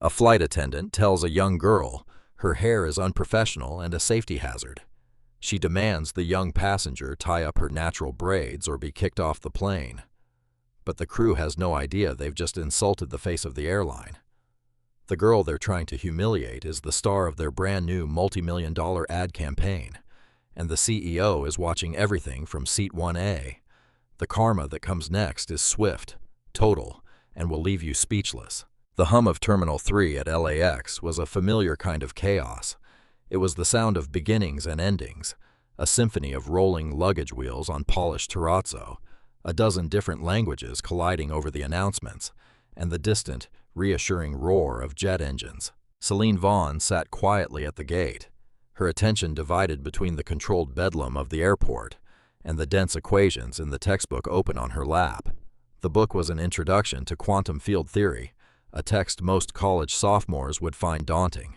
A flight attendant tells a young girl her hair is unprofessional and a safety hazard. She demands the young passenger tie up her natural braids or be kicked off the plane. But the crew has no idea they've just insulted the face of the airline. The girl they're trying to humiliate is the star of their brand new multi-million-dollar ad campaign, and the CEO is watching everything from seat 1A. The karma that comes next is swift, total, and will leave you speechless. The hum of Terminal 3 at LAX was a familiar kind of chaos. It was the sound of beginnings and endings, a symphony of rolling luggage wheels on polished terrazzo, a dozen different languages colliding over the announcements, and the distant, reassuring roar of jet engines. Celine Vaughn sat quietly at the gate, her attention divided between the controlled bedlam of the airport and the dense equations in the textbook open on her lap. The book was an introduction to quantum field theory, a text most college sophomores would find daunting.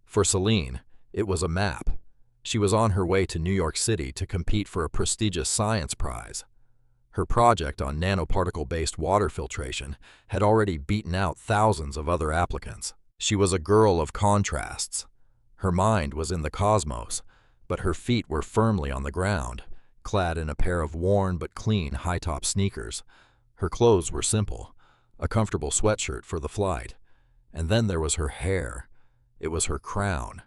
For Celine, it was a map. She was on her way to New York City to compete for a prestigious science prize. Her project on nanoparticle-based water filtration had already beaten out thousands of other applicants. She was a girl of contrasts. Her mind was in the cosmos, but her feet were firmly on the ground, clad in a pair of worn but clean high-top sneakers. Her clothes were simple, a comfortable sweatshirt for the flight. And then there was her hair. It was her crown.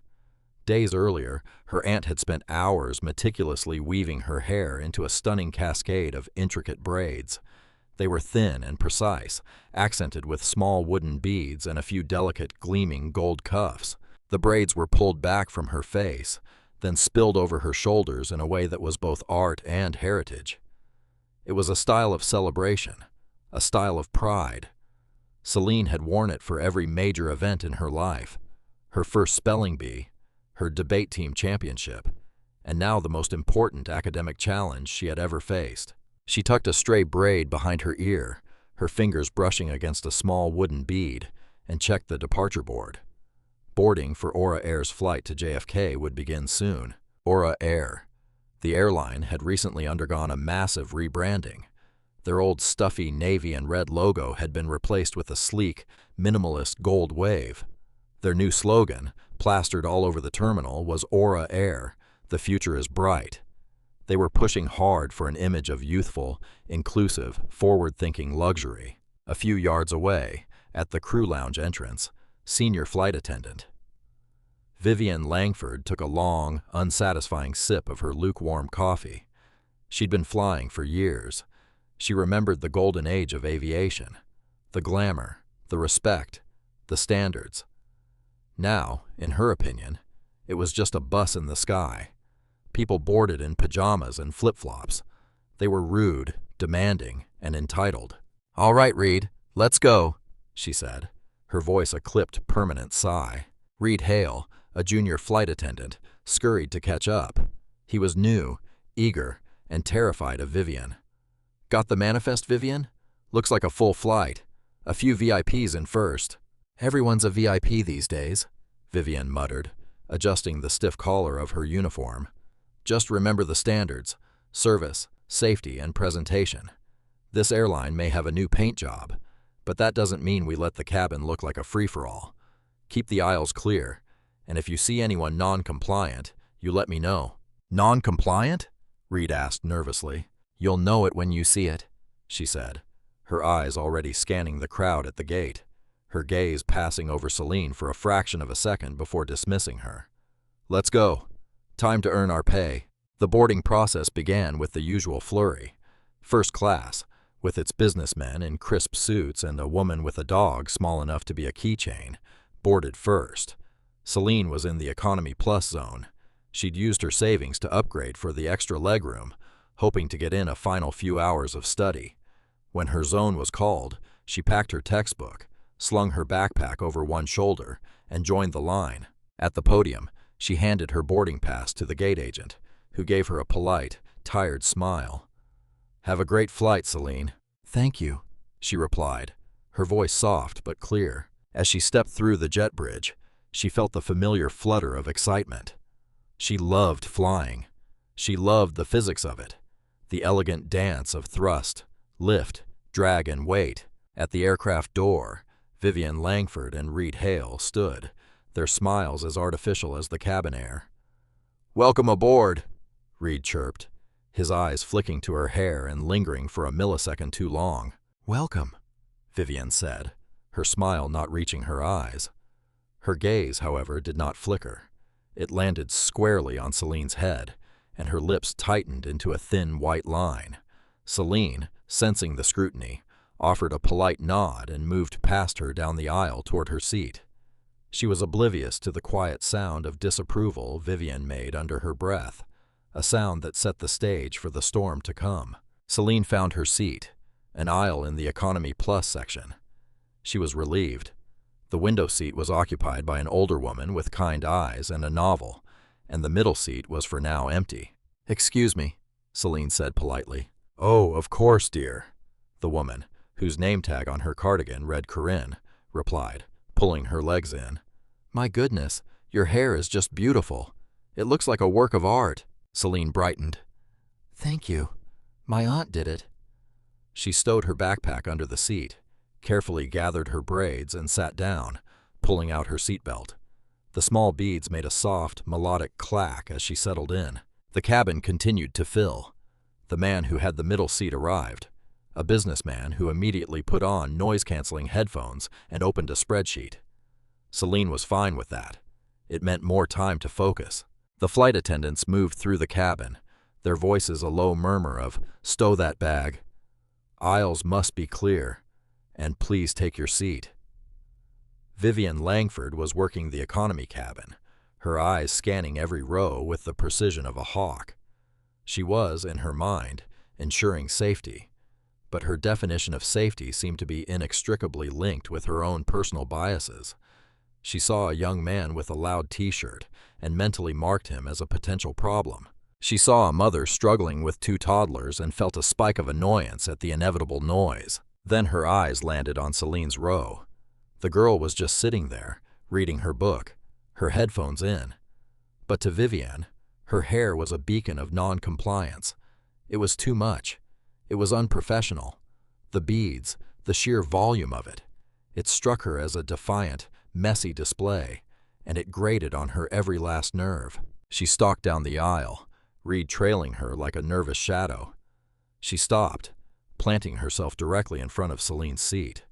Days earlier, her aunt had spent hours meticulously weaving her hair into a stunning cascade of intricate braids. They were thin and precise, accented with small wooden beads and a few delicate, gleaming gold cuffs. The braids were pulled back from her face, then spilled over her shoulders in a way that was both art and heritage. It was a style of celebration, a style of pride. Celine had worn it for every major event in her life. Her first spelling bee, her debate team championship, and now the most important academic challenge she had ever faced. She tucked a stray braid behind her ear, her fingers brushing against a small wooden bead, and checked the departure board. Boarding for Aura Air's flight to JFK would begin soon. Aura Air. The airline had recently undergone a massive rebranding. Their old stuffy navy and red logo had been replaced with a sleek, minimalist gold wave. Their new slogan, plastered all over the terminal, was Aura Air, the future is bright. They were pushing hard for an image of youthful, inclusive, forward-thinking luxury. A few yards away, at the crew lounge entrance, senior flight attendant Vivian Langford took a long, unsatisfying sip of her lukewarm coffee. She'd been flying for years. She remembered the golden age of aviation, the glamour, the respect, the standards. Now, in her opinion, it was just a bus in the sky. People boarded in pajamas and flip-flops. They were rude, demanding, and entitled. "All right, Reed, let's go," she said, her voice a clipped, permanent sigh. Reed Hale, a junior flight attendant, scurried to catch up. He was new, eager, and terrified of Vivian. "Got the manifest, Vivian? Looks like a full flight. A few VIPs in first." "Everyone's a VIP these days," Vivian muttered, adjusting the stiff collar of her uniform. "Just remember the standards: service, safety, and presentation. This airline may have a new paint job, but that doesn't mean we let the cabin look like a free-for-all. Keep the aisles clear, and if you see anyone non-compliant, you let me know." "Non-compliant?" Reed asked nervously. "You'll know it when you see it," she said, her eyes already scanning the crowd at the gate, her gaze passing over Celine for a fraction of a second before dismissing her. "Let's go. Time to earn our pay." The boarding process began with the usual flurry. First class, with its businessmen in crisp suits and a woman with a dog small enough to be a keychain, boarded first. Celine was in the Economy Plus zone. She'd used her savings to upgrade for the extra legroom, hoping to get in a final few hours of study. When her zone was called, she packed her textbook, slung her backpack over one shoulder, and joined the line. At the podium, she handed her boarding pass to the gate agent, who gave her a polite, tired smile. "Have a great flight, Celine." "Thank you," she replied, her voice soft but clear. As she stepped through the jet bridge, she felt the familiar flutter of excitement. She loved flying. She loved the physics of it, the elegant dance of thrust, lift, drag, and weight. At the aircraft door, Vivian Langford and Reed Hale stood, their smiles as artificial as the cabin air. "Welcome aboard," Reed chirped, his eyes flicking to her hair and lingering for a millisecond too long. "Welcome," Vivian said, her smile not reaching her eyes. Her gaze, however, did not flicker. It landed squarely on Celine's head, and her lips tightened into a thin white line. Celine, sensing the scrutiny, offered a polite nod and moved past her down the aisle toward her seat. She was oblivious to the quiet sound of disapproval Vivian made under her breath, a sound that set the stage for the storm to come. Celine found her seat, an aisle in the Economy Plus section. She was relieved. The window seat was occupied by an older woman with kind eyes and a novel, and the middle seat was for now empty. "Excuse me," Celine said politely. "Oh, of course, dear," the woman, whose name tag on her cardigan read Corinne, replied, pulling her legs in. "My goodness, your hair is just beautiful. It looks like a work of art." Celine brightened. "Thank you. My aunt did it." She stowed her backpack under the seat, carefully gathered her braids and sat down, pulling out her seatbelt. The small beads made a soft, melodic clack as she settled in. The cabin continued to fill. The man who had the middle seat arrived, a businessman who immediately put on noise-canceling headphones and opened a spreadsheet. Celine was fine with that. It meant more time to focus. The flight attendants moved through the cabin, their voices a low murmur of, "Stow that bag. Aisles must be clear. And please take your seat." Vivian Langford was working the economy cabin, her eyes scanning every row with the precision of a hawk. She was, in her mind, ensuring safety, but her definition of safety seemed to be inextricably linked with her own personal biases. She saw a young man with a loud t-shirt and mentally marked him as a potential problem. She saw a mother struggling with 2 toddlers and felt a spike of annoyance at the inevitable noise. Then her eyes landed on Celine's row. The girl was just sitting there, reading her book, her headphones in. But to Vivian, her hair was a beacon of non-compliance. It was too much. It was unprofessional. The beads, the sheer volume of it. It struck her as a defiant, messy display, and it grated on her every last nerve. She stalked down the aisle, Reed trailing her like a nervous shadow. She stopped, planting herself directly in front of Celine's seat.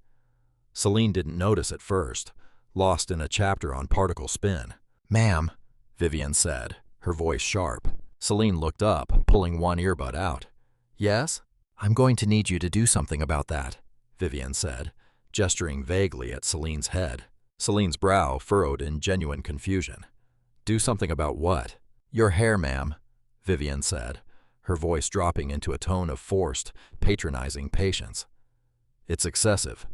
Celine didn't notice at first, lost in a chapter on particle spin. "Ma'am," Vivian said, her voice sharp. Celine looked up, pulling one earbud out. "Yes? I'm going to need you to do something about that," Vivian said, gesturing vaguely at Celine's head. Celine's brow furrowed in genuine confusion. "Do something about what?" "Your hair, ma'am," Vivian said, her voice dropping into a tone of forced, patronizing patience. "It's excessive.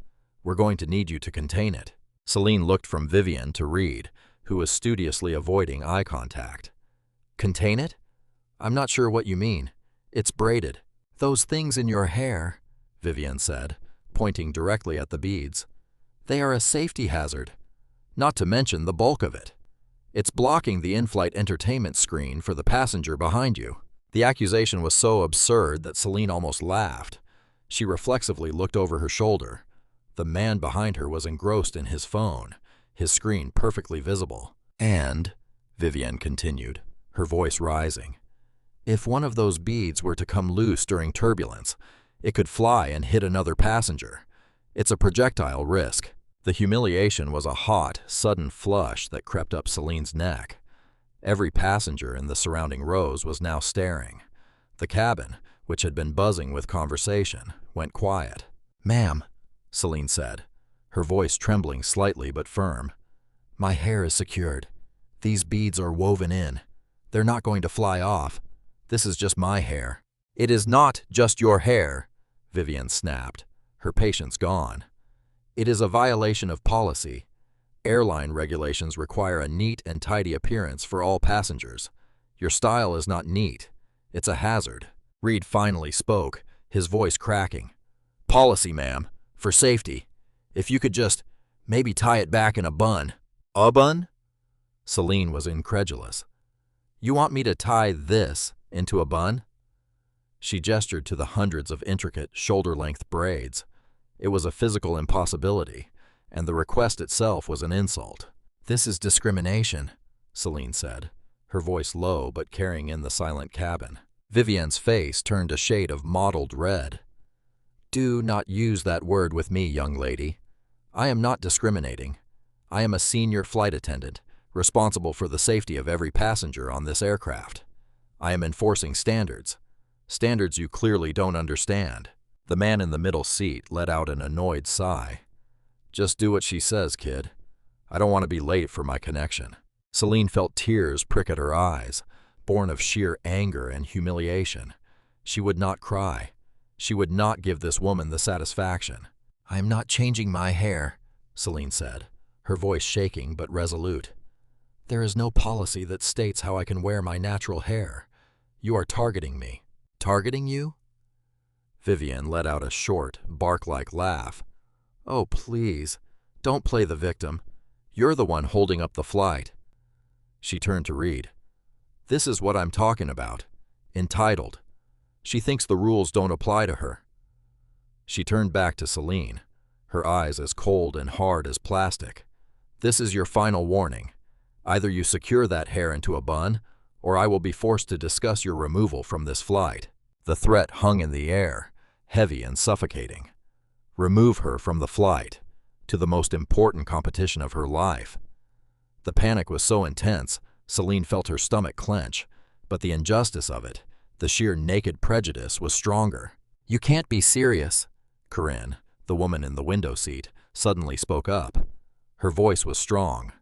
We're going to need you to contain it." Celine looked from Vivian to Reed, who was studiously avoiding eye contact. "Contain it? I'm not sure what you mean. It's braided." "Those things in your hair," Vivian said, pointing directly at the beads. "They are a safety hazard. Not to mention the bulk of it. It's blocking the in-flight entertainment screen for the passenger behind you." The accusation was so absurd that Celine almost laughed. She reflexively looked over her shoulder. The man behind her was engrossed in his phone, his screen perfectly visible. "And," Vivian continued, her voice rising, "if one of those beads were to come loose during turbulence, it could fly and hit another passenger. It's a projectile risk." The humiliation was a hot, sudden flush that crept up Celine's neck. Every passenger in the surrounding rows was now staring. The cabin, which had been buzzing with conversation, went quiet. "Ma'am," Celine said, her voice trembling slightly but firm, "my hair is secured. These beads are woven in. They're not going to fly off. This is just my hair." "It is not just your hair," Vivian snapped, her patience gone. "It is a violation of policy. Airline regulations require a neat and tidy appearance for all passengers. Your style is not neat. It's a hazard." Reed finally spoke, his voice cracking. "Policy, ma'am. For safety. If you could just maybe tie it back in a bun." "A bun?" Celine was incredulous. "You want me to tie this into a bun?" She gestured to the hundreds of intricate, shoulder-length braids. It was a physical impossibility, and the request itself was an insult. "This is discrimination," Celine said, her voice low but carrying in the silent cabin. Vivienne's face turned a shade of mottled red. "Do not use that word with me, young lady. I am not discriminating. I am a senior flight attendant, responsible for the safety of every passenger on this aircraft. I am enforcing standards. Standards you clearly don't understand." The man in the middle seat let out an annoyed sigh. "Just do what she says, kid. I don't want to be late for my connection." Celine felt tears prick at her eyes, born of sheer anger and humiliation. She would not cry. She would not give this woman the satisfaction. "I am not changing my hair," Celine said, her voice shaking but resolute. "There is no policy that states how I can wear my natural hair. You are targeting me." "Targeting you?" Vivienne let out a short, bark-like laugh. "Oh, please, don't play the victim. You're the one holding up the flight." She turned to Reed. "This is what I'm talking about. Entitled. She thinks the rules don't apply to her." She turned back to Celine, her eyes as cold and hard as plastic. "This is your final warning. Either you secure that hair into a bun, or I will be forced to discuss your removal from this flight." The threat hung in the air, heavy and suffocating. Remove her from the flight, to the most important competition of her life. The panic was so intense, Celine felt her stomach clench, but the injustice of it, the sheer naked prejudice, was stronger. "You can't be serious," Corinne, the woman in the window seat, suddenly spoke up. Her voice was strong.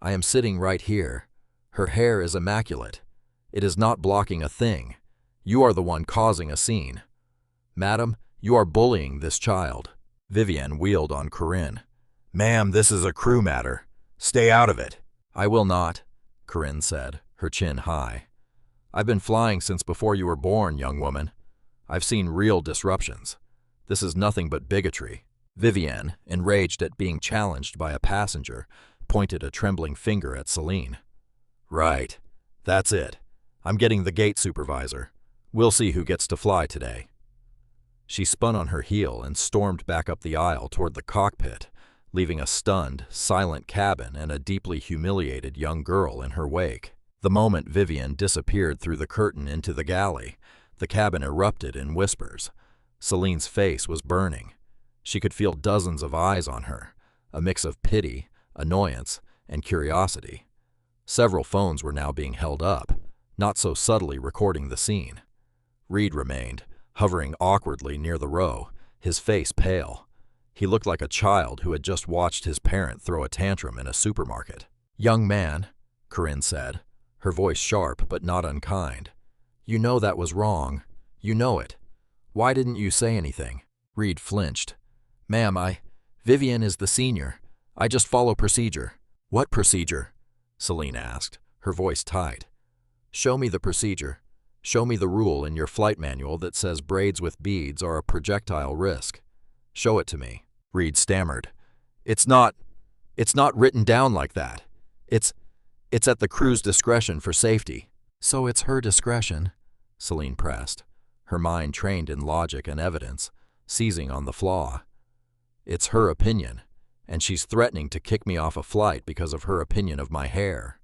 "I am sitting right here. Her hair is immaculate. It is not blocking a thing. You are the one causing a scene. Madam, you are bullying this child." Vivienne wheeled on Corinne. "Ma'am, this is a crew matter. Stay out of it." "I will not," Corinne said, her chin high. "I've been flying since before you were born, young woman. I've seen real disruptions. This is nothing but bigotry." Vivienne, enraged at being challenged by a passenger, pointed a trembling finger at Celine. "Right. That's it. I'm getting the gate supervisor. We'll see who gets to fly today." She spun on her heel and stormed back up the aisle toward the cockpit, leaving a stunned, silent cabin and a deeply humiliated young girl in her wake. The moment Vivienne disappeared through the curtain into the galley, the cabin erupted in whispers. Celine's face was burning. She could feel dozens of eyes on her, a mix of pity, annoyance, and curiosity. Several phones were now being held up, not so subtly recording the scene. Reed remained, hovering awkwardly near the row, his face pale. He looked like a child who had just watched his parent throw a tantrum in a supermarket. "Young man," Corinne said, her voice sharp but not unkind, "you know that was wrong. You know it. Why didn't you say anything?" Reed flinched. "Ma'am, Vivienne is the senior. I just follow procedure." "What procedure?" Celine asked, her voice tight. "Show me the procedure. Show me the rule in your flight manual that says braids with beads are a projectile risk. Show it to me." Reed stammered. It's not written down like that. It's at the crew's discretion for safety." "So it's her discretion," Celine pressed, her mind trained in logic and evidence, seizing on the flaw. "It's her opinion, and she's threatening to kick me off a flight because of her opinion of my hair."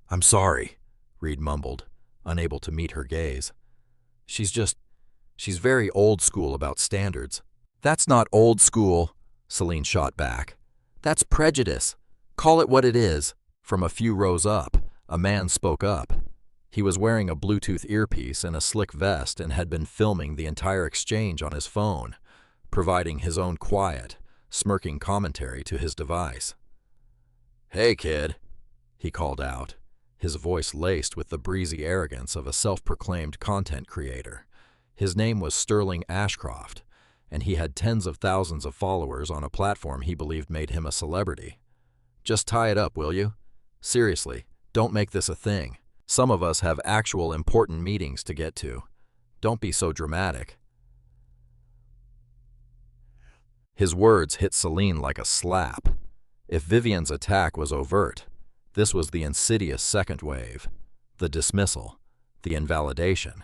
I'm sorry," Reed mumbled, unable to meet her gaze. She's very old school about standards." "That's not old school," Celine shot back. "That's prejudice. Call it what it is." From a few rows up, a man spoke up. He was wearing a Bluetooth earpiece and a slick vest and had been filming the entire exchange on his phone, providing his own quiet, smirking commentary to his device. "Hey, kid," he called out, his voice laced with the breezy arrogance of a self-proclaimed content creator. His name was Sterling Ashcroft, and he had tens of thousands of followers on a platform he believed made him a celebrity. "Just tie it up, will you? Seriously, don't make this a thing. Some of us have actual important meetings to get to. Don't be so dramatic." His words hit Celine like a slap. If Vivienne's attack was overt, this was the insidious second wave, the dismissal, the invalidation.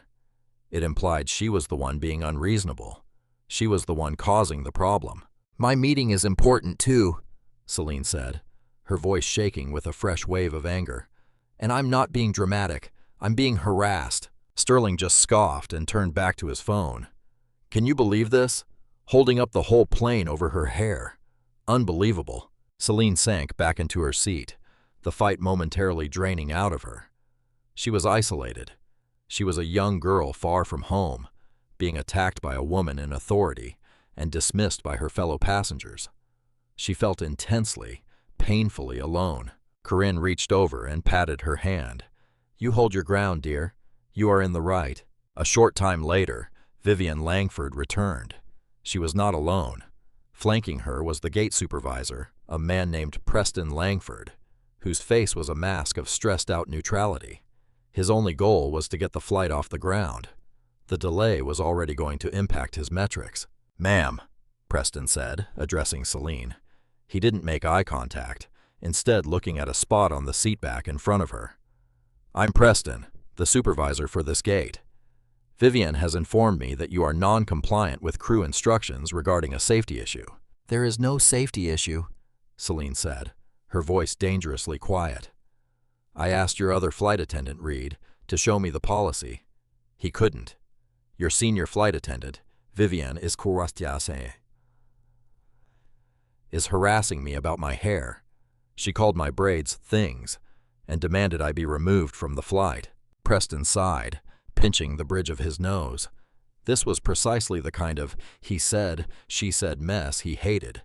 It implied she was the one being unreasonable. She was the one causing the problem. My meeting is important too, Celine said, her voice shaking with a fresh wave of anger. And I'm not being dramatic. I'm being harassed. Sterling just scoffed and turned back to his phone. Can you believe this? Holding up the whole plane over her hair. Unbelievable. Celine sank back into her seat, the fight momentarily draining out of her. She was isolated. She was a young girl far from home, being attacked by a woman in authority and dismissed by her fellow passengers. She felt intensely, painfully alone. Corinne reached over and patted her hand. You hold your ground, dear. You are in the right. A short time later, Vivian Langford returned. She was not alone. Flanking her was the gate supervisor, a man named Preston Langford, whose face was a mask of stressed-out neutrality. His only goal was to get the flight off the ground. The delay was already going to impact his metrics. Ma'am, Preston said, addressing Celine. He didn't make eye contact, instead looking at a spot on the seatback in front of her. I'm Preston, the supervisor for this gate. Vivian has informed me that you are non-compliant with crew instructions regarding a safety issue. There is no safety issue, Celine said, her voice dangerously quiet. I asked your other flight attendant, Reed, to show me the policy. He couldn't. Your senior flight attendant, Vivian is harassing me about my hair. She called my braids things and demanded I be removed from the flight. Preston sighed, pinching the bridge of his nose. This was precisely the kind of he said, she said mess he hated.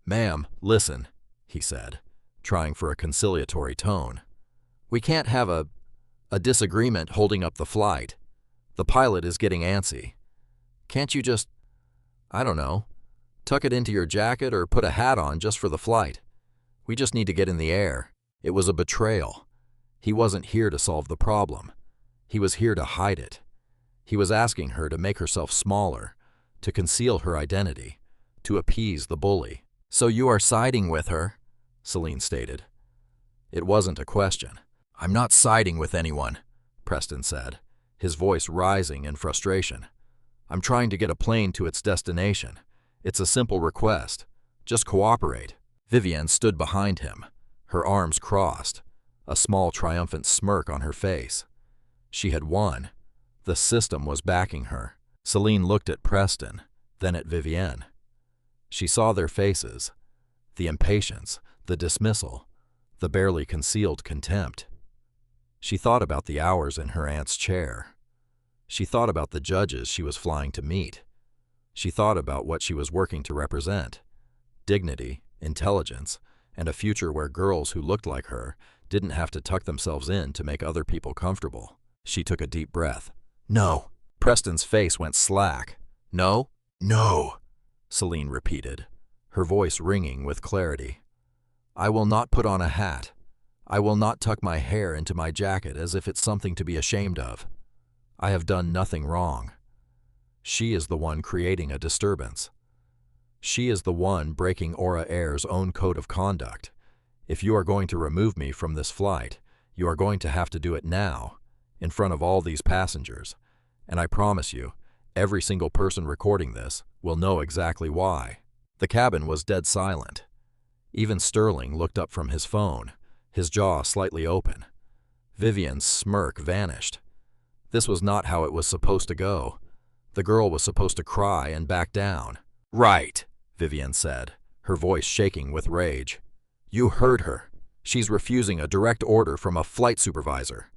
Ma'am, listen, he said, trying for a conciliatory tone. We can't have a disagreement holding up the flight. The pilot is getting antsy. Can't you just, I don't know, tuck it into your jacket or put a hat on just for the flight? We just need to get in the air. It was a betrayal. He wasn't here to solve the problem. He was here to hide it. He was asking her to make herself smaller, to conceal her identity, to appease the bully. So you are siding with her, Celine stated. It wasn't a question. I'm not siding with anyone, Preston said, his voice rising in frustration. I'm trying to get a plane to its destination. It's a simple request. Just cooperate. Vivian stood behind him, her arms crossed, a small triumphant smirk on her face. She had won. The system was backing her. Celine looked at Preston, then at Vivian. She saw their faces, the impatience, the dismissal, the barely concealed contempt. She thought about the hours in her aunt's chair. She thought about the judges she was flying to meet. She thought about what she was working to represent: dignity, intelligence, and a future where girls who looked like her didn't have to tuck themselves in to make other people comfortable. She took a deep breath. No. Preston's face went slack. No? No, Celine repeated, her voice ringing with clarity. I will not put on a hat. I will not tuck my hair into my jacket as if it's something to be ashamed of. I have done nothing wrong. She is the one creating a disturbance. She is the one breaking Aura Air's own code of conduct. If you are going to remove me from this flight, you are going to have to do it now, in front of all these passengers. And I promise you, every single person recording this will know exactly why. The cabin was dead silent. Even Sterling looked up from his phone, his jaw slightly open. Vivian's smirk vanished. This was not how it was supposed to go. The girl was supposed to cry and back down. Right, Vivian said, her voice shaking with rage. You heard her. She's refusing a direct order from a flight supervisor.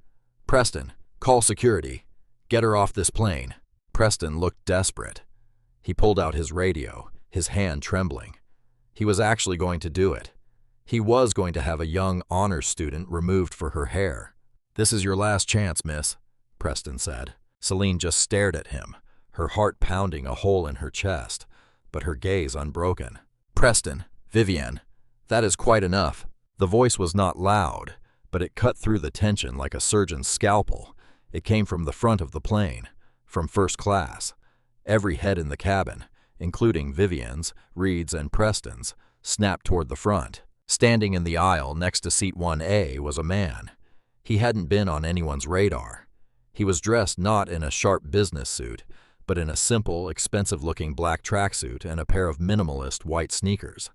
Preston, call security. Get her off this plane. Preston looked desperate. He pulled out his radio, his hand trembling. He was actually going to do it. He was going to have a young honors student removed for her hair. This is your last chance, miss, Preston said. Celine just stared at him, her heart pounding a hole in her chest, but her gaze unbroken. Preston, Vivian, that is quite enough. The voice was not loud, but it cut through the tension like a surgeon's scalpel. It came from the front of the plane, from first class. Every head in the cabin, including Vivian's, Reed's, and Preston's, snapped toward the front. Standing in the aisle next to seat 1A was a man. He hadn't been on anyone's radar. He was dressed not in a sharp business suit, but in a simple, expensive-looking black tracksuit and a pair of minimalist white sneakers.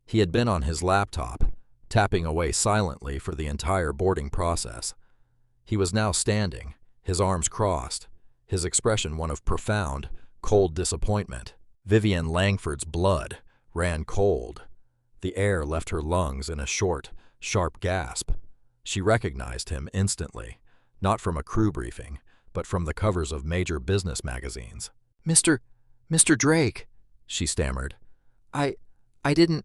He had been on his laptop, tapping away silently for the entire boarding process. He was now standing, his arms crossed, his expression one of profound, cold disappointment. Vivian Langford's blood ran cold. The air left her lungs in a short, sharp gasp. She recognized him instantly, not from a crew briefing, but from the covers of major business magazines. Mr. Drake, she stammered. I didn't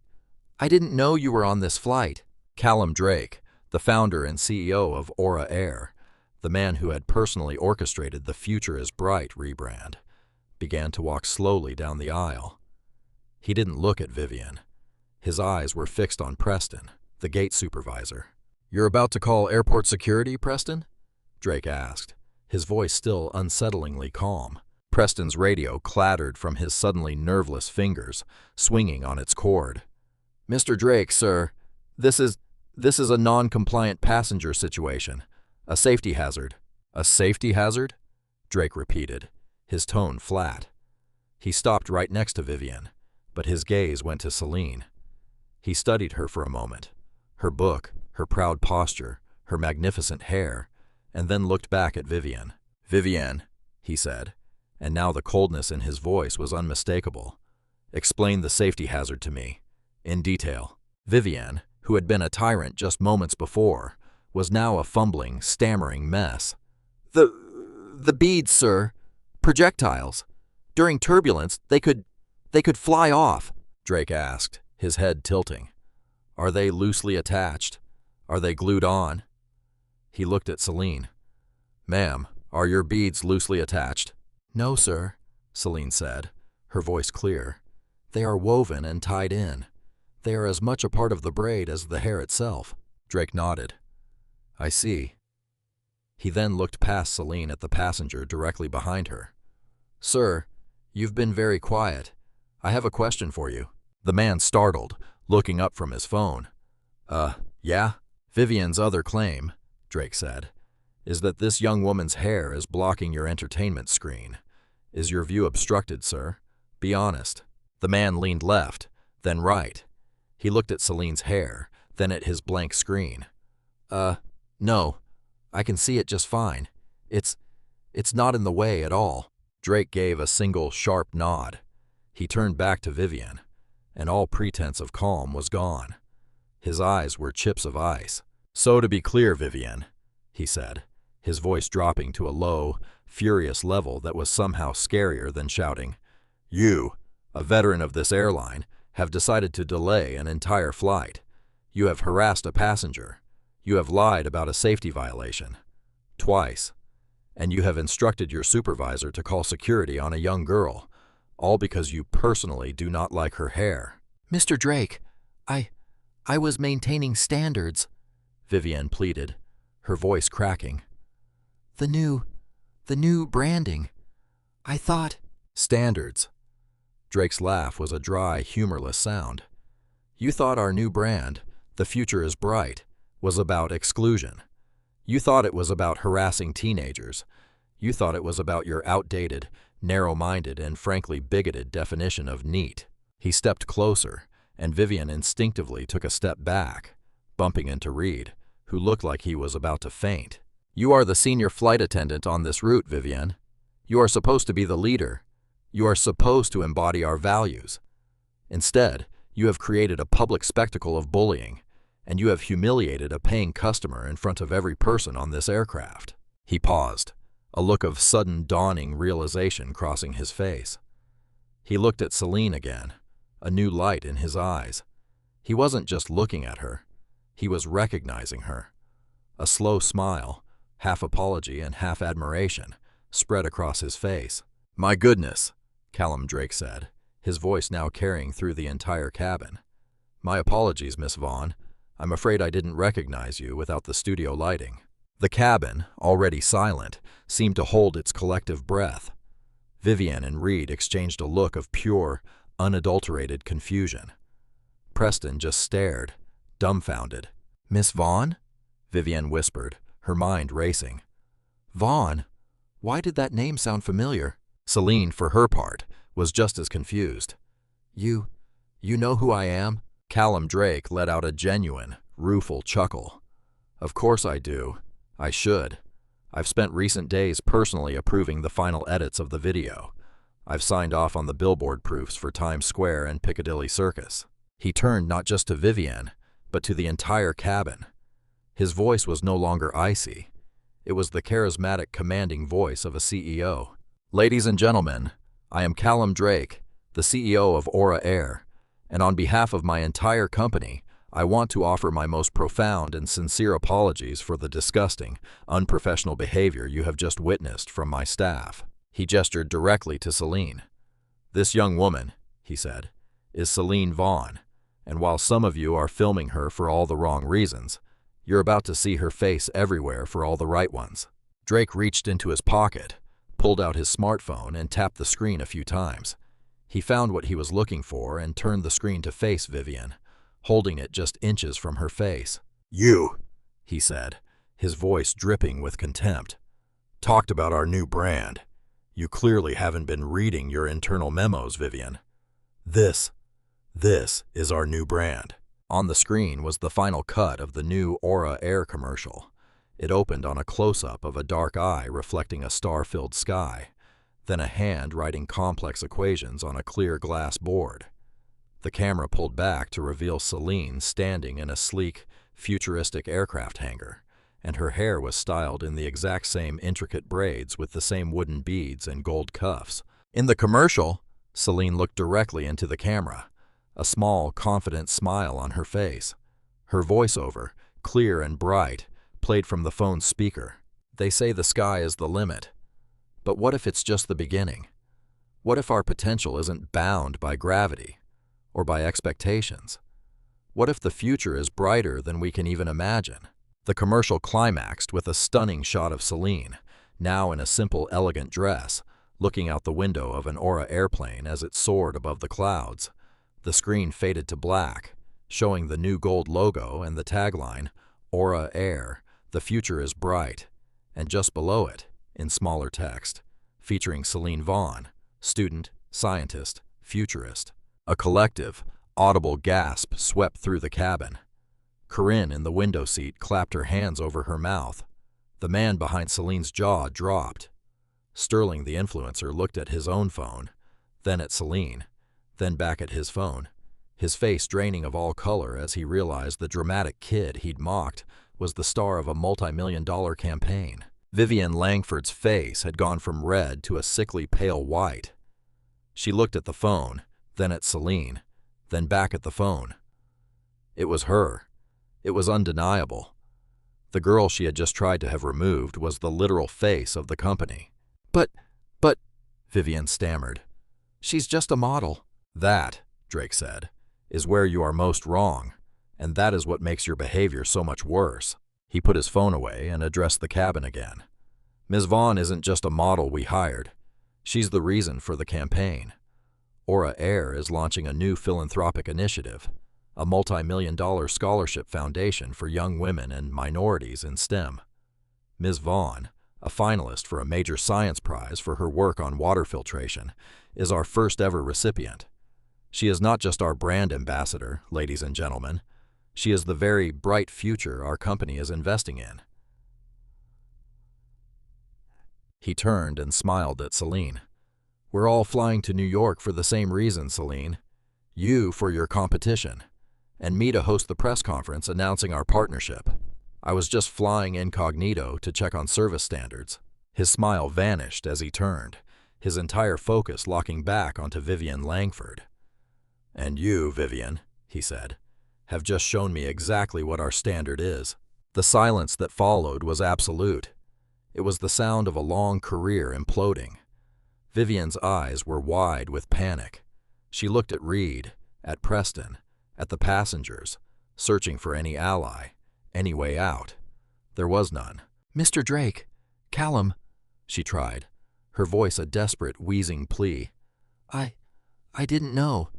know you were on this flight." Callum Drake, the founder and CEO of Aura Air, the man who had personally orchestrated the Future is Bright rebrand, began to walk slowly down the aisle. He didn't look at Vivian. His eyes were fixed on Preston, the gate supervisor. "You're about to call airport security, Preston?" Drake asked, his voice still unsettlingly calm. Preston's radio clattered from his suddenly nerveless fingers, swinging on its cord. "Mr. Drake, sir, this is a non-compliant passenger situation. A safety hazard." "A safety hazard?" Drake repeated, his tone flat. He stopped right next to Vivian, but his gaze went to Celine. He studied her for a moment, her book, her proud posture, her magnificent hair, and then looked back at Vivian. "Vivian," he said, and now the coldness in his voice was unmistakable. "Explain the safety hazard to me, in detail." Vivian, who had been a tyrant just moments before, was now a fumbling, stammering mess. The beads, sir. Projectiles. During turbulence, they could fly off," Drake asked, his head tilting. "Are they loosely attached? Are they glued on?" He looked at Celine. "Ma'am, are your beads loosely attached?" "No, sir," Celine said, her voice clear. "They are woven and tied in. They are as much a part of the braid as the hair itself." Drake nodded. "I see." He then looked past Celine at the passenger directly behind her. "Sir, you've been very quiet. I have a question for you." The man startled, looking up from his phone. Yeah?" "Vivian's other claim," Drake said, "is that this young woman's hair is blocking your entertainment screen. Is your view obstructed, sir? Be honest." The man leaned left, then right. He looked at Celine's hair, then at his blank screen. No. I can see it just fine. It's not in the way at all." Drake gave a single sharp nod. He turned back to Vivian, and all pretense of calm was gone. His eyes were chips of ice. "So to be clear, Vivian," he said, his voice dropping to a low, furious level that was somehow scarier than shouting, "You, a veteran of this airline, have decided to delay an entire flight. You have harassed a passenger. You have lied about a safety violation. Twice. And you have instructed your supervisor to call security on a young girl, all because you personally do not like her hair." "Mr. Drake, I was maintaining standards," Vivian pleaded, her voice cracking. The new branding. I thought—" "Standards." Drake's laugh was a dry, humorless sound. "You thought our new brand, The Future is Bright, was about exclusion. You thought it was about harassing teenagers. You thought it was about your outdated, narrow-minded, and frankly bigoted definition of neat." He stepped closer, and Vivian instinctively took a step back, bumping into Reed, who looked like he was about to faint. "You are the senior flight attendant on this route, Vivian. You are supposed to be the leader. You are supposed to embody our values. Instead, you have created a public spectacle of bullying, and you have humiliated a paying customer in front of every person on this aircraft." He paused, a look of sudden dawning realization crossing his face. He looked at Celine again, a new light in his eyes. He wasn't just looking at her. He was recognizing her. A slow smile, half apology and half admiration, spread across his face. "My goodness," Callum Drake said, his voice now carrying through the entire cabin. "My apologies, Miss Vaughn. I'm afraid I didn't recognize you without the studio lighting." The cabin, already silent, seemed to hold its collective breath. Vivian and Reed exchanged a look of pure, unadulterated confusion. Preston just stared, dumbfounded. "Miss Vaughn?" Vivian whispered, her mind racing. "Vaughn? Why did that name sound familiar?" Celine, for her part, was just as confused. You know who I am? Callum Drake let out a genuine, rueful chuckle. Of course I do. I should. I've spent recent days personally approving the final edits of the video. I've signed off on the billboard proofs for Times Square and Piccadilly Circus. He turned not just to Vivienne, but to the entire cabin. His voice was no longer icy. It was the charismatic, commanding voice of a CEO. Ladies and gentlemen, I am Callum Drake, the CEO of Aura Air, and on behalf of my entire company, I want to offer my most profound and sincere apologies for the disgusting, unprofessional behavior you have just witnessed from my staff. He gestured directly to Celine. This young woman, he said, is Celine Vaughn, and while some of you are filming her for all the wrong reasons, you're about to see her face everywhere for all the right ones. Drake reached into his pocket, pulled out his smartphone, and tapped the screen a few times. He found what he was looking for and turned the screen to face Vivienne, holding it just inches from her face. You, he said, his voice dripping with contempt, talked about our new brand. You clearly haven't been reading your internal memos, Vivienne. This is our new brand. On the screen was the final cut of the new Aura Air commercial. It opened on a close-up of a dark eye reflecting a star-filled sky, then a hand writing complex equations on a clear glass board. The camera pulled back to reveal Celine standing in a sleek, futuristic aircraft hangar, and her hair was styled in the exact same intricate braids with the same wooden beads and gold cuffs. In the commercial, Celine looked directly into the camera, a small, confident smile on her face. Her voiceover, clear and bright, played from the phone's speaker. They say the sky is the limit. But what if it's just the beginning? What if our potential isn't bound by gravity or by expectations? What if the future is brighter than we can even imagine? The commercial climaxed with a stunning shot of Celine, now in a simple, elegant dress, looking out the window of an Aura airplane as it soared above the clouds. The screen faded to black, showing the new gold logo and the tagline, Aura Air, the future is bright, and just below it, in smaller text, featuring Celine Vaughn, student, scientist, futurist. A collective, audible gasp swept through the cabin. Corinne in the window seat clapped her hands over her mouth. The man behind Celine's jaw dropped. Sterling, the influencer, looked at his own phone, then at Celine, then back at his phone, his face draining of all color as he realized the dramatic kid he'd mocked was the star of a multi-million-dollar campaign. Vivienne Langford's face had gone from red to a sickly pale white. She looked at the phone, then at Celine, then back at the phone. It was her. It was undeniable. The girl she had just tried to have removed was the literal face of the company. But, Vivienne stammered. She's just a model. That, Drake said, is where you are most wrong, and that is what makes your behavior so much worse. He put his phone away and addressed the cabin again. Ms. Vaughn isn't just a model we hired. She's the reason for the campaign. Aura Air is launching a new philanthropic initiative, a multi-million-dollar scholarship foundation for young women and minorities in STEM. Ms. Vaughn, a finalist for a major science prize for her work on water filtration, is our first ever recipient. She is not just our brand ambassador, ladies and gentlemen. She is the very bright future our company is investing in. He turned and smiled at Celine. We're all flying to New York for the same reason, Celine. You for your competition, and me to host the press conference announcing our partnership. I was just flying incognito to check on service standards. His smile vanished as he turned, his entire focus locking back onto Vivienne Langford. And you, Vivienne, he said, have just shown me exactly what our standard is. The silence that followed was absolute. It was the sound of a long career imploding. Vivienne's eyes were wide with panic. She looked at Reed, at Preston, at the passengers, searching for any ally, any way out. There was none. Mr. Drake, Callum, she tried, her voice a desperate, wheezing plea. I didn't know.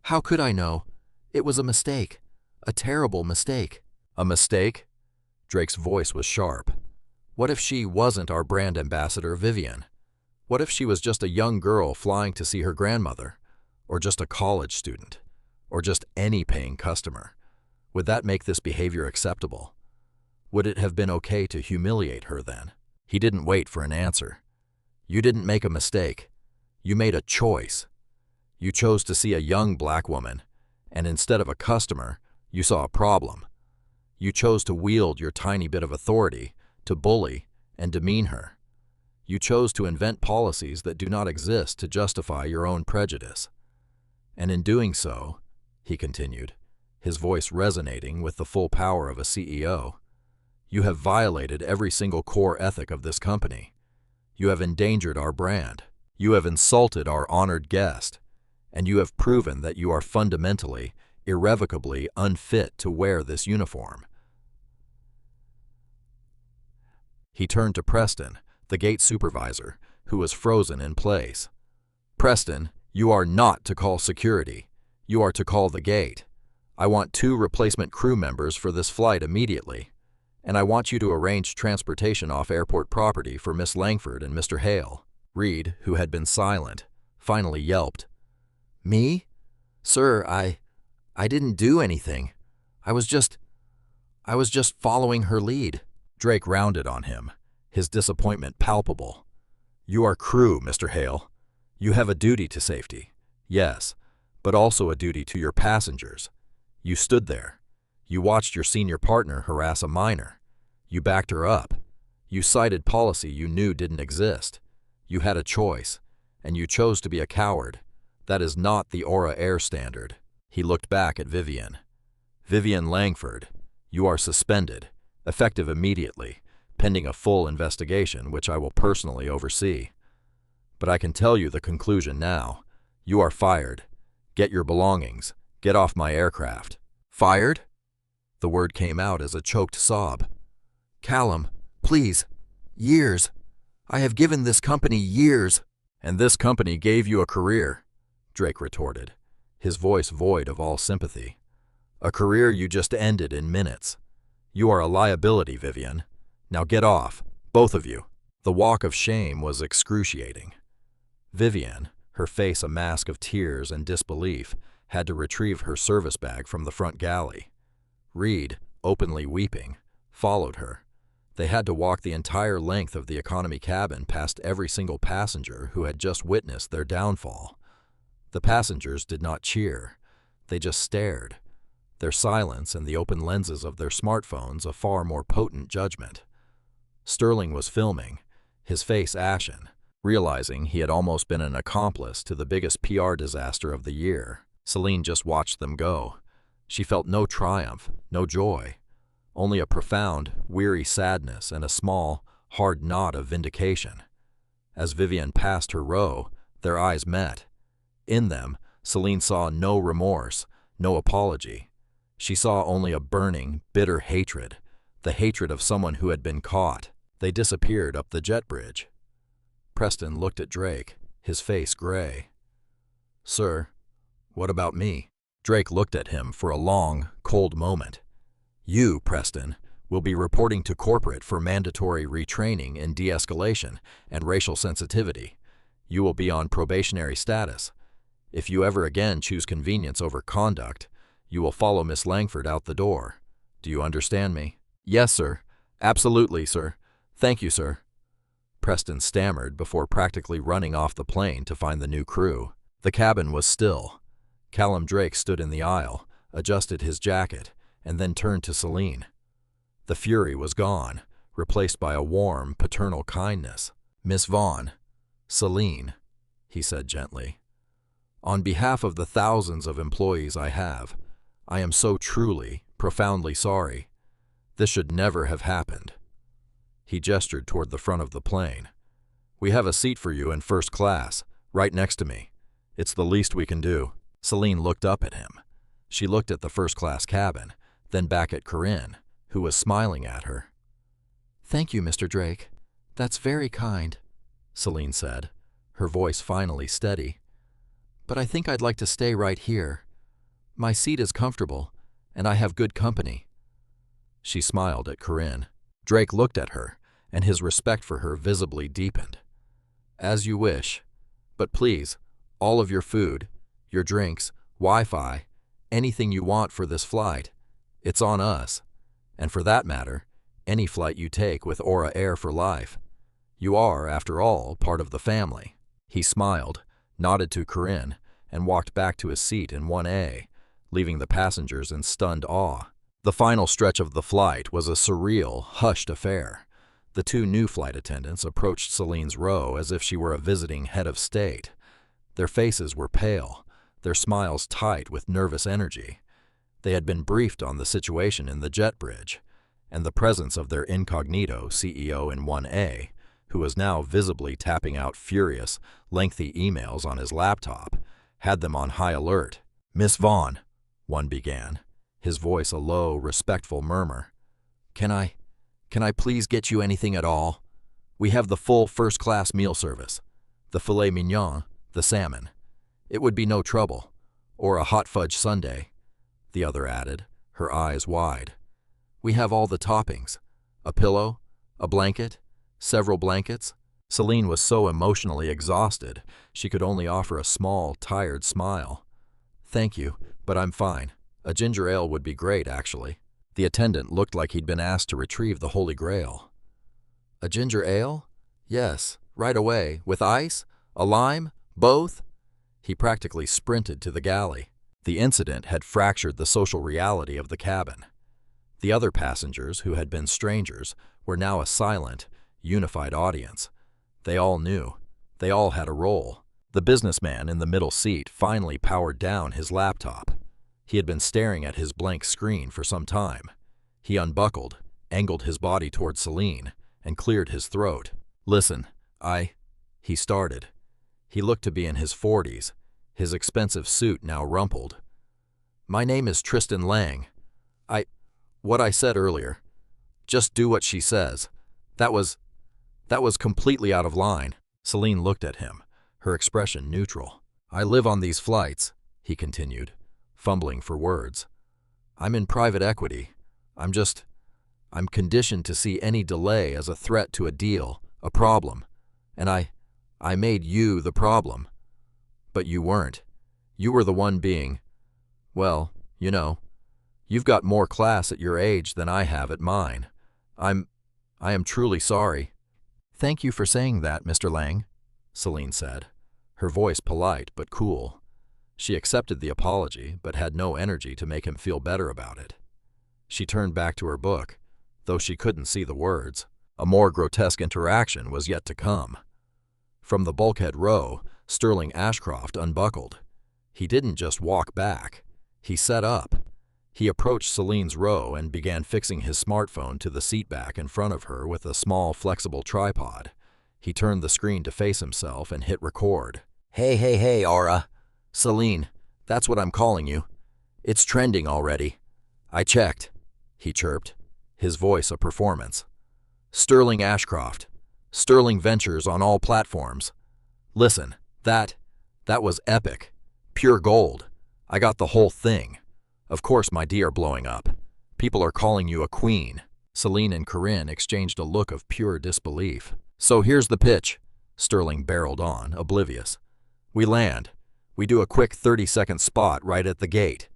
How could I know? It was a mistake. A terrible mistake. A mistake? Drake's voice was sharp. What if she wasn't our brand ambassador, Vivienne? What if she was just a young girl flying to see her grandmother, or just a college student, or just any paying customer? Would that make this behavior acceptable? Would it have been okay to humiliate her then? He didn't wait for an answer. You didn't make a mistake. You made a choice. You chose to see a young black woman, and instead of a customer, you saw a problem. You chose to wield your tiny bit of authority to bully and demean her. You chose to invent policies that do not exist to justify your own prejudice. And in doing so, he continued, his voice resonating with the full power of a CEO, you have violated every single core ethic of this company. You have endangered our brand. You have insulted our honored guest. And you have proven that you are fundamentally, irrevocably unfit to wear this uniform. He turned to Preston, the gate supervisor, who was frozen in place. Preston, you are not to call security. You are to call the gate. I want 2 replacement crew members for this flight immediately. And I want you to arrange transportation off airport property for Miss Langford and Mr. Hale. Reed, who had been silent, finally yelped. Me? Sir, I didn't do anything. I was just following her lead. Drake rounded on him, his disappointment palpable. You are crew, Mr. Hale. You have a duty to safety, yes, but also a duty to your passengers. You stood there. You watched your senior partner harass a minor. You backed her up. You cited policy you knew didn't exist. You had a choice, and you chose to be a coward. That is not the Aura Air standard. He looked back at Vivian. Vivian Langford, you are suspended, effective immediately, pending a full investigation which I will personally oversee. But I can tell you the conclusion now. You are fired. Get your belongings. Get off my aircraft. Fired? The word came out as a choked sob. Callum, please. Years. I have given this company years. And this company gave you a career, Drake retorted, his voice void of all sympathy. A career you just ended in minutes. You are a liability, Vivian. Now get off, both of you. The walk of shame was excruciating. Vivian, her face a mask of tears and disbelief, had to retrieve her service bag from the front galley. Reed, openly weeping, followed her. They had to walk the entire length of the economy cabin past every single passenger who had just witnessed their downfall. The passengers did not cheer. They just stared, their silence and the open lenses of their smartphones a far more potent judgment. Sterling was filming, his face ashen, realizing he had almost been an accomplice to the biggest PR disaster of the year. Celine just watched them go. She felt no triumph, no joy, only a profound, weary sadness and a small, hard knot of vindication. As Vivian passed her row, their eyes met. In them, Celine saw no remorse, no apology. She saw only a burning, bitter hatred, the hatred of someone who had been caught. They disappeared up the jet bridge. Preston looked at Drake, his face gray. Sir, what about me? Drake looked at him for a long, cold moment. You, Preston, will be reporting to corporate for mandatory retraining in de-escalation and racial sensitivity. You will be on probationary status. If you ever again choose convenience over conduct, you will follow Miss Langford out the door. Do you understand me? Yes, sir. Absolutely, sir. Thank you, sir. Preston stammered before practically running off the plane to find the new crew. The cabin was still. Callum Drake stood in the aisle, adjusted his jacket, and then turned to Celine. The fury was gone, replaced by a warm, paternal kindness. Miss Vaughn, Celine, he said gently. On behalf of the thousands of employees I have, I am so truly, profoundly sorry. This should never have happened. He gestured toward the front of the plane. We have a seat for you in first class, right next to me. It's the least we can do. Celine looked up at him. She looked at the first-class cabin, then back at Corinne, who was smiling at her. Thank you, Mr. Drake. That's very kind, Celine said, her voice finally steady. But I think I'd like to stay right here. My seat is comfortable, and I have good company. She smiled at Corinne. Drake looked at her, and his respect for her visibly deepened. As you wish. But please, all of your food, your drinks, Wi-Fi, anything you want for this flight, it's on us. And for that matter, any flight you take with Aura Air for life. You are, after all, part of the family. He smiled, nodded to Corinne, and walked back to his seat in 1A, leaving the passengers in stunned awe. The final stretch of the flight was a surreal, hushed affair. The two new flight attendants approached Celine's row as if she were a visiting head of state. Their faces were pale, their smiles tight with nervous energy. They had been briefed on the situation in the jet bridge, and the presence of their incognito CEO in 1A, who was now visibly tapping out furious, lengthy emails on his laptop, had them on high alert. "Miss Vaughn," one began, his voice a low, respectful murmur. Can I please get you anything at all? We have the full first-class meal service, the filet mignon, the salmon. It would be no trouble. Or a hot fudge sundae," the other added, her eyes wide. "We have all the toppings. A pillow, a blanket, several blankets." Celine was so emotionally exhausted, she could only offer a small, tired smile. "Thank you, but I'm fine. A ginger ale would be great, actually." The attendant looked like he'd been asked to retrieve the Holy Grail. "A ginger ale? Yes, right away. With ice? A lime? Both?" He practically sprinted to the galley. The incident had fractured the social reality of the cabin. The other passengers, who had been strangers, were now a silent, unified audience. They all knew. They all had a role. The businessman in the middle seat finally powered down his laptop. He had been staring at his blank screen for some time. He unbuckled, angled his body toward Celine, and cleared his throat. "Listen, he started. He looked to be in his 40s, his expensive suit now rumpled. "My name is Tristan Lang. What I said earlier. Just do what she says. That was completely out of line." Celine looked at him, her expression neutral. "I live on these flights," he continued, fumbling for words. "I'm in private equity. I'm conditioned to see any delay as a threat to a deal, a problem. And I made you the problem. But you weren't. You were the one being, well, you know, you've got more class at your age than I have at mine. I am truly sorry." "Thank you for saying that, Mr. Lang," Celine said, her voice polite but cool. She accepted the apology, but had no energy to make him feel better about it. She turned back to her book, though she couldn't see the words. A more grotesque interaction was yet to come. From the bulkhead row, Sterling Ashcroft unbuckled. He didn't just walk back. He sat up. He approached Celine's row and began fixing his smartphone to the seat back in front of her with a small, flexible tripod. He turned the screen to face himself and hit record. Hey, Aura. Celine, that's what I'm calling you. It's trending already. I checked," he chirped, his voice a performance. "Sterling Ashcroft. Sterling Ventures on all platforms. Listen, that was epic. Pure gold. I got the whole thing. Of course my D are blowing up. People are calling you a queen." Celine and Corinne exchanged a look of pure disbelief. "So here's the pitch," Sterling barreled on, oblivious. "We land. We do a quick 30-second spot right at the gate.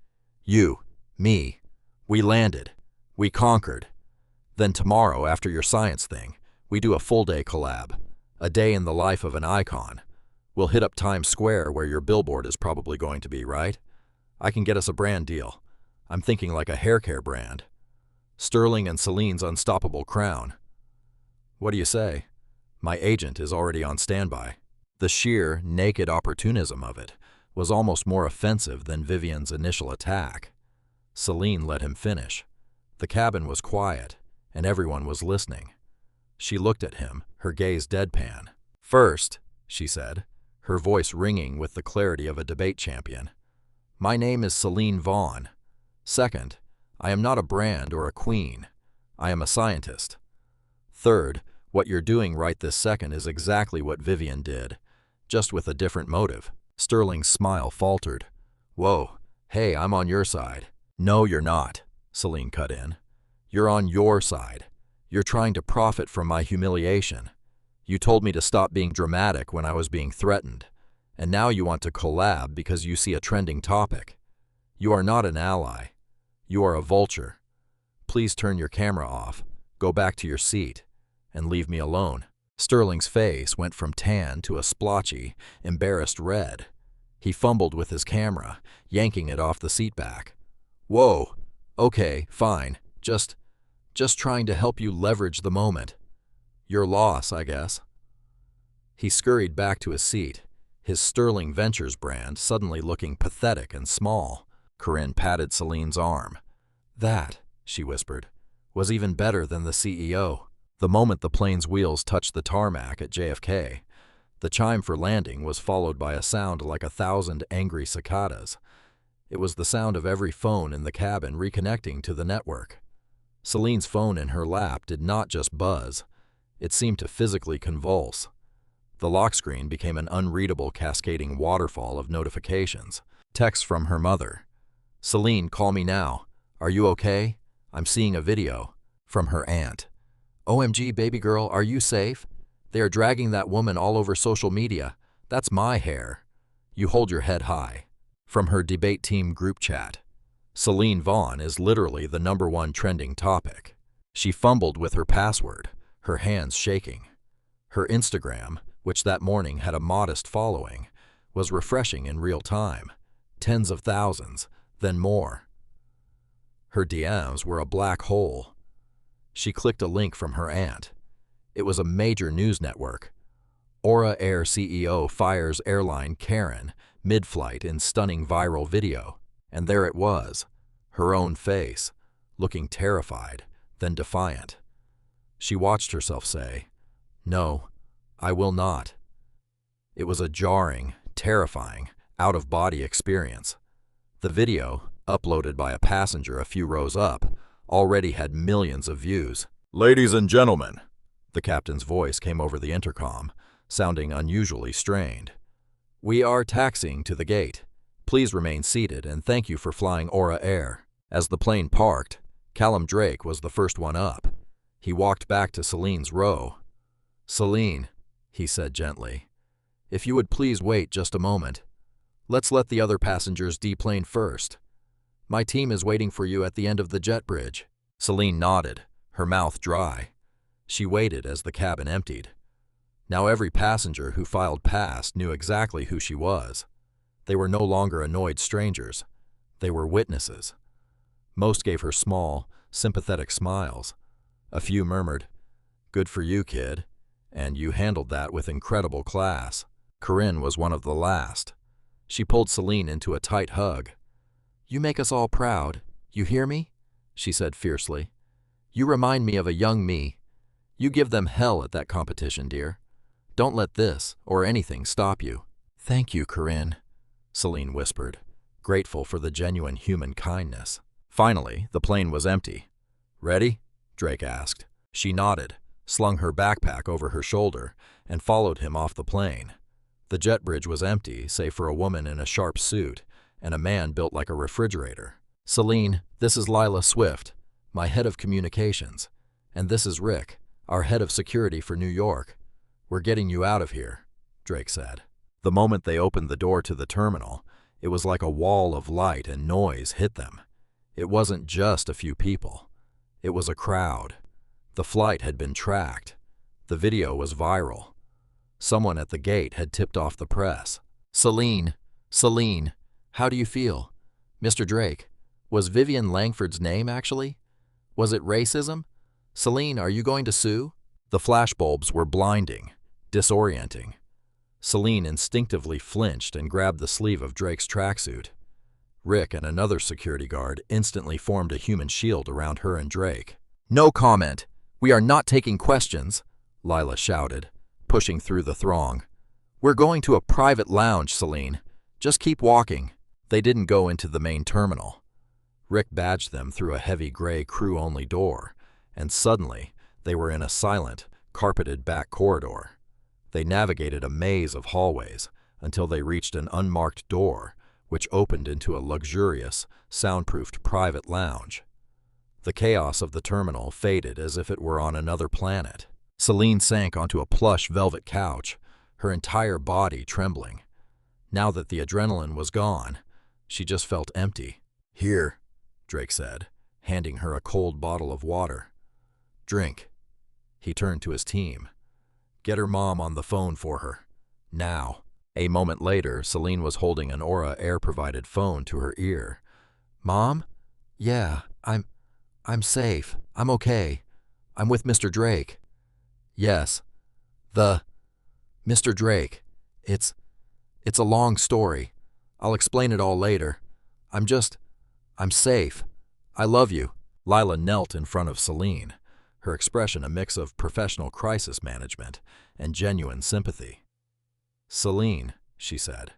You, me. We landed. We conquered. Then tomorrow, after your science thing, we do a full-day collab. A day in the life of an icon. We'll hit up Times Square where your billboard is probably going to be, right? I can get us a brand deal. I'm thinking like a hair care brand. Sterling and Celine's unstoppable crown. What do you say? My agent is already on standby." The sheer, naked opportunism of it was almost more offensive than Vivian's initial attack. Celine let him finish. The cabin was quiet, and everyone was listening. She looked at him, her gaze deadpan. "First," she said, her voice ringing with the clarity of a debate champion, "my name is Celine Vaughn. Second, I am not a brand or a queen. I am a scientist. Third, what you're doing right this second is exactly what Vivian did, just with a different motive." Sterling's smile faltered. "Whoa, hey, I'm on your side." "No, you're not," Celine cut in. "You're on your side. You're trying to profit from my humiliation. You told me to stop being dramatic when I was being threatened, and now you want to collab because you see a trending topic. You are not an ally. You are a vulture. Please turn your camera off, go back to your seat, and leave me alone." Sterling's face went from tan to a splotchy, embarrassed red. He fumbled with his camera, yanking it off the seat back. "Whoa, okay, fine, just trying to help you leverage the moment. Your loss, I guess." He scurried back to his seat, his Sterling Ventures brand suddenly looking pathetic and small. Corinne patted Celine's arm. "That," she whispered, "was even better than the CEO." The moment the plane's wheels touched the tarmac at JFK, the chime for landing was followed by a sound like 1,000 angry cicadas. It was the sound of every phone in the cabin reconnecting to the network. Celine's phone in her lap did not just buzz. It seemed to physically convulse. The lock screen became an unreadable cascading waterfall of notifications. Texts from her mother. "Celine, call me now. Are you okay? I'm seeing a video." From her aunt. "OMG, baby girl, are you safe? They are dragging that woman all over social media. That's my hair. You hold your head high." From her debate team group chat. "Celine Vaughn is literally the #1 trending topic." She fumbled with her password, her hands shaking. Her Instagram, which that morning had a modest following, was refreshing in real time. Tens of thousands, then more. Her DMs were a black hole. She clicked a link from her aunt. It was a major news network. Aura Air CEO fires airline Karen mid-flight in stunning viral video. And there it was, her own face, looking terrified, then defiant. She watched herself say, "No, I will not." It was a jarring, terrifying, out-of-body experience. The video, uploaded by a passenger a few rows up, already had millions of views. "Ladies and gentlemen," the captain's voice came over the intercom, sounding unusually strained. "We are taxiing to the gate. Please remain seated and thank you for flying Aura Air." As the plane parked, Callum Drake was the first one up. He walked back to Celine's row. "Celine," he said gently, "if you would please wait just a moment. Let's let the other passengers deplane first. My team is waiting for you at the end of the jet bridge." Celine nodded, her mouth dry. She waited as the cabin emptied. Now every passenger who filed past knew exactly who she was. They were no longer annoyed strangers. They were witnesses. Most gave her small, sympathetic smiles. A few murmured, "Good for you, kid, and you handled that with incredible class." Corinne was one of the last. She pulled Celine into a tight hug. "You make us all proud. You hear me?" she said fiercely. "You remind me of a young me. You give them hell at that competition, dear. Don't let this, or anything, stop you." "Thank you, Corinne," Celine whispered, grateful for the genuine human kindness. Finally, the plane was empty. "Ready?" Drake asked. She nodded, slung her backpack over her shoulder, and followed him off the plane. The jet bridge was empty, save for a woman in a sharp suit and a man built like a refrigerator. "Celine, this is Lila Swift, my head of communications, and this is Rick, our head of security for New York. We're getting you out of here," Drake said. The moment they opened the door to the terminal, it was like a wall of light and noise hit them. It wasn't just a few people. It was a crowd. The flight had been tracked. The video was viral. Someone at the gate had tipped off the press. Celine, how do you feel? Mr. Drake, was Vivian Langford's name actually? Was it racism? Celine, are you going to sue?" The flashbulbs were blinding, disorienting. Celine instinctively flinched and grabbed the sleeve of Drake's tracksuit. Rick and another security guard instantly formed a human shield around her and Drake. "No comment. We are not taking questions," Lila shouted, pushing through the throng. "We're going to a private lounge, Celine. Just keep walking." They didn't go into the main terminal. Rick badged them through a heavy gray crew-only door, and suddenly they were in a silent, carpeted back corridor. They navigated a maze of hallways until they reached an unmarked door, which opened into a luxurious, soundproofed private lounge. The chaos of the terminal faded as if it were on another planet. Celine sank onto a plush velvet couch, her entire body trembling. Now that the adrenaline was gone, she just felt empty. "Here," Drake said, handing her a cold bottle of water. "Drink." He turned to his team. "Get her mom on the phone for her. Now." A moment later, Celine was holding an Aura Air-provided phone to her ear. "Mom? Yeah, I'm safe. I'm okay. I'm with Mr. Drake." "Yes. Mr. Drake. It's a long story. I'll explain it all later. I'm safe. I love you." Lila knelt in front of Celine, her expression a mix of professional crisis management and genuine sympathy. "Celine," she said,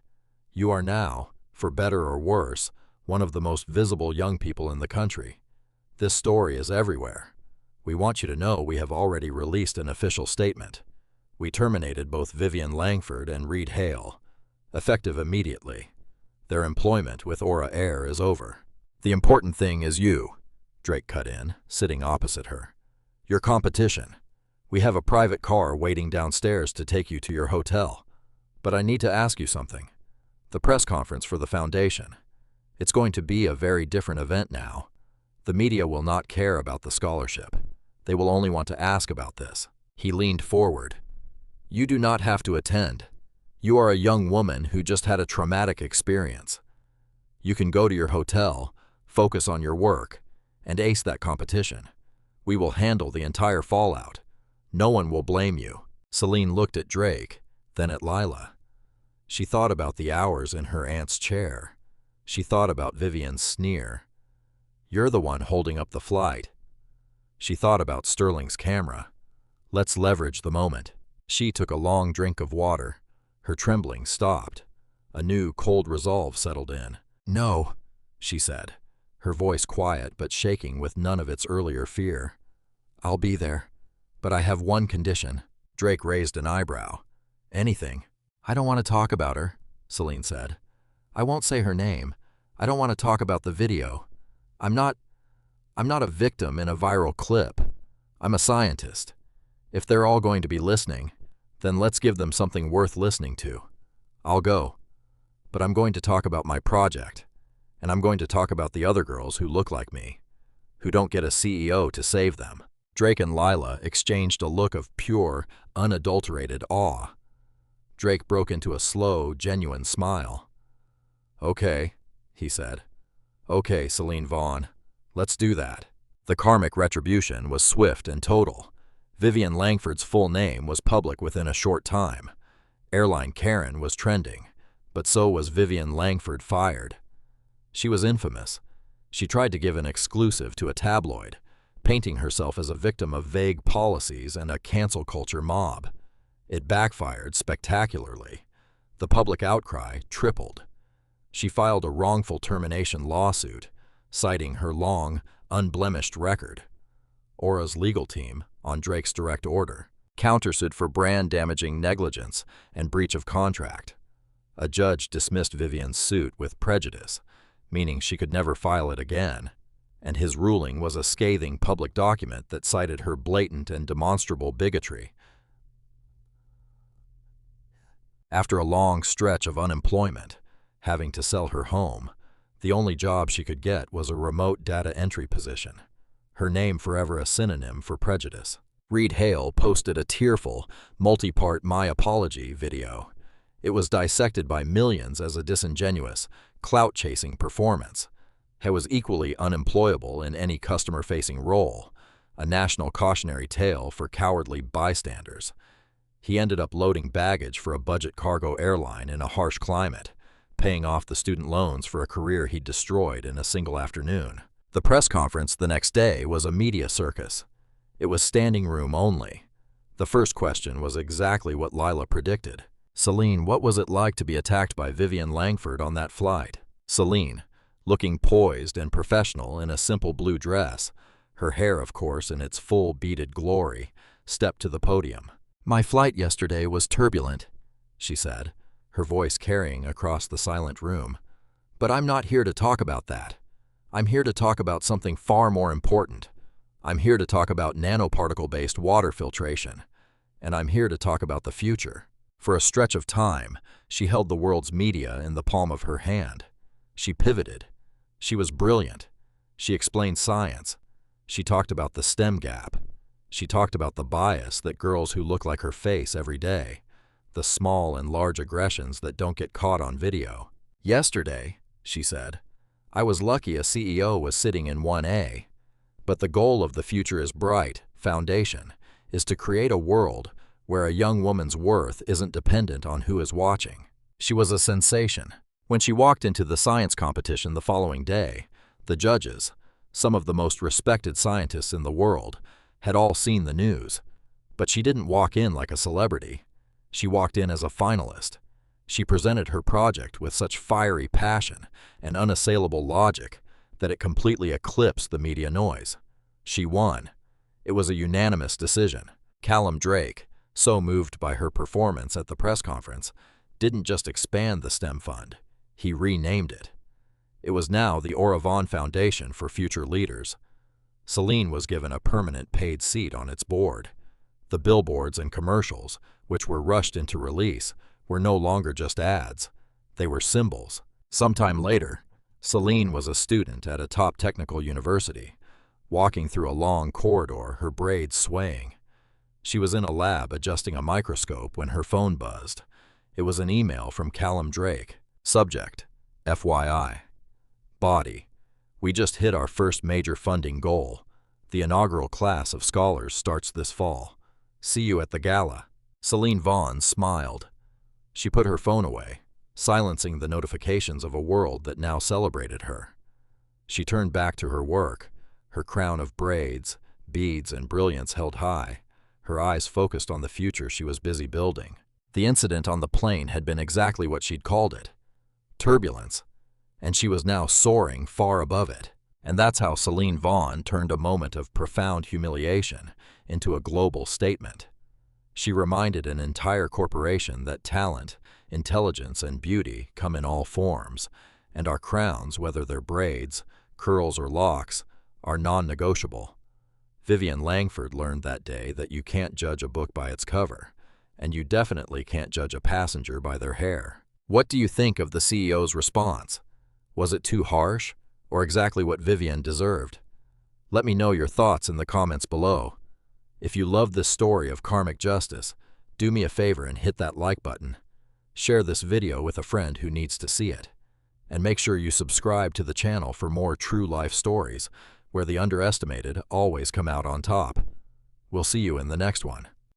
"you are now, for better or worse, one of the most visible young people in the country. This story is everywhere. We want you to know we have already released an official statement. We terminated both Vivian Langford and Reed Hale, effective immediately. Their employment with Aura Air is over. The important thing is you," Drake cut in, sitting opposite her. "Your competition. We have a private car waiting downstairs to take you to your hotel. But I need to ask you something. The press conference for the foundation. It's going to be a very different event now. The media will not care about the scholarship. They will only want to ask about this." He leaned forward. "You do not have to attend. You are a young woman who just had a traumatic experience. You can go to your hotel, focus on your work, and ace that competition. We will handle the entire fallout. No one will blame you." Celine looked at Drake, then at Lila. She thought about the hours in her aunt's chair. She thought about Vivian's sneer. "You're the one holding up the flight." She thought about Sterling's camera. "Let's leverage the moment." She took a long drink of water. Her trembling stopped. A new, cold resolve settled in. "No," she said, her voice quiet but shaking with none of its earlier fear. "I'll be there. But I have one condition." Drake raised an eyebrow. "Anything?" "I don't want to talk about her," Celine said. "I won't say her name. I don't want to talk about the video. I'm not a victim in a viral clip. I'm a scientist. If they're all going to be listening, then let's give them something worth listening to. I'll go. But I'm going to talk about my project, and I'm going to talk about the other girls who look like me, who don't get a CEO to save them." Drake and Lila exchanged a look of pure, unadulterated awe. Drake broke into a slow, genuine smile. "Okay," he said. "Okay, Celine Vaughn. Let's do that." The karmic retribution was swift and total. Vivian Langford's full name was public within a short time. Airline Karen was trending, but so was Vivian Langford fired. She was infamous. She tried to give an exclusive to a tabloid, painting herself as a victim of vague policies and a cancel culture mob. It backfired spectacularly. The public outcry tripled. She filed a wrongful termination lawsuit, citing her long, unblemished record. Aura's legal team, on Drake's direct order, countersued for brand-damaging negligence and breach of contract. A judge dismissed Vivian's suit with prejudice, meaning she could never file it again, and his ruling was a scathing public document that cited her blatant and demonstrable bigotry. After a long stretch of unemployment, having to sell her home, the only job she could get was a remote data entry position, her name forever a synonym for prejudice. Reed Hale posted a tearful, multi-part My Apology video. It was dissected by millions as a disingenuous, clout-chasing performance. He was equally unemployable in any customer-facing role, a national cautionary tale for cowardly bystanders. He ended up loading baggage for a budget cargo airline in a harsh climate, paying off the student loans for a career he'd destroyed in a single afternoon. The press conference the next day was a media circus. It was standing room only. The first question was exactly what Lila predicted. "Celine, what was it like to be attacked by Vivian Langford on that flight?" Celine, looking poised and professional in a simple blue dress, her hair, of course, in its full beaded glory, stepped to the podium. "My flight yesterday was turbulent," she said, her voice carrying across the silent room. "But I'm not here to talk about that. I'm here to talk about something far more important. I'm here to talk about nanoparticle-based water filtration, and I'm here to talk about the future. For a stretch of time, she held the world's media in the palm of her hand. She pivoted. She was brilliant. She explained science. She talked about the STEM gap. She talked about the bias that girls who look like her face every day, the small and large aggressions that don't get caught on video. Yesterday, she said, I was lucky a CEO was sitting in 1A. But the goal of the future is bright, foundation, is to create a world where a young woman's worth isn't dependent on who is watching. She was a sensation. When she walked into the science competition the following day, the judges, some of the most respected scientists in the world, had all seen the news. But she didn't walk in like a celebrity. She walked in as a finalist. She presented her project with such fiery passion and unassailable logic that it completely eclipsed the media noise. She won. It was a unanimous decision. Callum Drake, so moved by her performance at the press conference, didn't just expand the STEM fund, he renamed it. It was now the Ora Vaughn Foundation for Future Leaders. Celine was given a permanent paid seat on its board. The billboards and commercials, which were rushed into release, were no longer just ads. They were symbols. Sometime later, Celine was a student at a top technical university, walking through a long corridor, her braids swaying. She was in a lab adjusting a microscope when her phone buzzed. It was an email from Callum Drake. Subject, FYI. Body, we just hit our first major funding goal. The inaugural class of scholars starts this fall. See you at the gala. Celine Vaughn smiled. She put her phone away, silencing the notifications of a world that now celebrated her. She turned back to her work, her crown of braids, beads, and brilliance held high, her eyes focused on the future she was busy building. The incident on the plane had been exactly what she'd called it: turbulence, and she was now soaring far above it. And that's how Celine Vaughn turned a moment of profound humiliation into a global statement. She reminded an entire corporation that talent, intelligence, and beauty come in all forms, and our crowns, whether they're braids, curls, or locks, are non-negotiable. Vivian Langford learned that day that you can't judge a book by its cover, and you definitely can't judge a passenger by their hair. What do you think of the CEO's response? Was it too harsh, or exactly what Vivian deserved? Let me know your thoughts in the comments below. If you love this story of karmic justice, do me a favor and hit that like button. Share this video with a friend who needs to see it. And make sure you subscribe to the channel for more true life stories, where the underestimated always come out on top. We'll see you in the next one.